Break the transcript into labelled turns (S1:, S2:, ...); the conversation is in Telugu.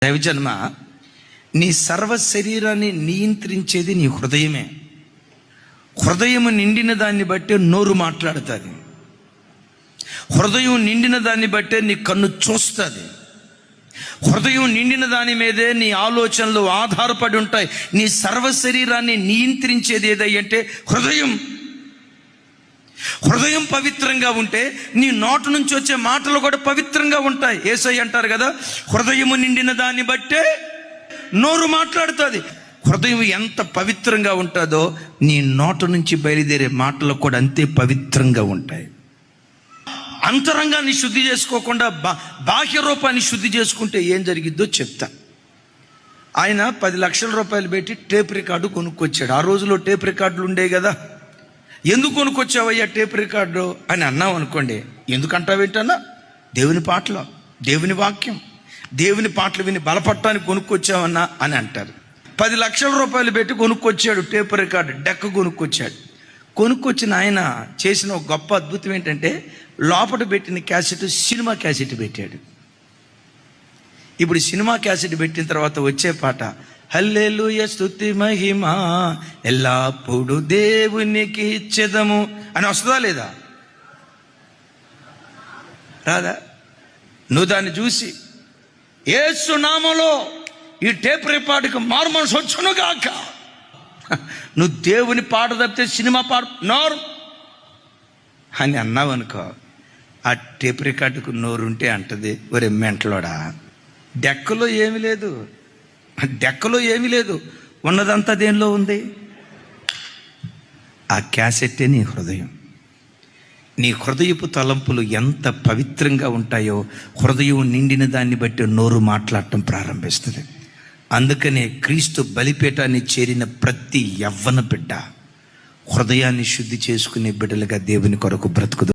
S1: దైవజన్మ, నీ సర్వ శరీరాన్ని నియంత్రించేది నీ హృదయమే. హృదయము నిండిన దాన్ని బట్టే నోరు మాట్లాడుతుంది. హృదయం నిండిన దాన్ని బట్టే నీ కన్ను చూస్తుంది. హృదయం నిండిన దాని మీదే నీ ఆలోచనలు ఆధారపడి ఉంటాయి. నీ సర్వ శరీరాన్ని నియంత్రించేది ఏదంటే హృదయం. హృదయం పవిత్రంగా ఉంటే నీ నోటి నుంచి వచ్చే మాటలు కూడా పవిత్రంగా ఉంటాయి. యేసయ్య అంటారు కదా, హృదయము నిండిన దాన్ని బట్టే నోరు మాట్లాడుతుంది. హృదయం ఎంత పవిత్రంగా ఉంటుందో నీ నోట నుంచి బయలుదేరే మాటలు కూడా అంతే పవిత్రంగా ఉంటాయి. అంతరంగాన్ని శుద్ధి చేసుకోకుండా బాహ్య రూపాన్ని శుద్ధి చేసుకుంటే ఏం జరిగిద్దో చెప్తా. ఆయన 10 లక్షల రూపాయలు పెట్టి టేప్ రికార్డు కొనుక్కొచ్చాడు. ఆ రోజులో టేప్ రికార్డులు ఉండేవి కదా. ఎందుకు కొనుక్కొచ్చావయ్యా టేప్ రికార్డు అని అన్నాం అనుకోండి, ఎందుకంటావేంటన్నా, దేవుని పాటలు, దేవుని వాక్యం, దేవుని పాటలు విని బలపడటానికి కొనుక్కొచ్చావన్నా అని అంటారు. 10 లక్షల రూపాయలు పెట్టి కొనుక్కొచ్చాడు టేప్ రికార్డు, డెక్ కొనుక్కొచ్చాడు. కొనుక్కొచ్చిన ఆయన చేసిన ఒక గొప్ప అద్భుతం ఏంటంటే, లోపల పెట్టిన క్యాసెట్ సినిమా క్యాసెట్ పెట్టాడు. ఇప్పుడు సినిమా క్యాసెట్ పెట్టిన తర్వాత వచ్చే పాట హల్లెలూయా స్తుతి మహిమ ఎల్లప్పుడు దేవునికి ఇచ్చెదము అని వస్తుందా లేదా? రాదా? నువ్వు దాన్ని చూసి యేసు నామములో ఈ టేప్ రికార్డుకి మారుమనసు వచ్చునుగాక, నువ్వు దేవుని పాట తప్పితే సినిమా పాట నోరు అని అన్నావు అనుకో, ఆ టేప్ రికార్డుకు నోరుంటే అంటది, ఒరే మెంటలోడా, డెక్కలో ఏమీ లేదు, డెక్కలో ఏమీ లేదు, ఉన్నదంతా దేనిలో ఉంది? ఆ క్యాసెట్టే నీ హృదయం. నీ హృదయపు తలంపులు ఎంత పవిత్రంగా ఉంటాయో హృదయం నిండిన దాన్ని బట్టి నోరు మాట్లాడటం ప్రారంభిస్తుంది. అందుకనే క్రీస్తు బలిపీఠాన్ని చేరిన ప్రతి యవ్వన బిడ్డ హృదయాన్ని శుద్ధి చేసుకునే బిడ్డలుగా దేవుని కొరకు బ్రతుకుదు.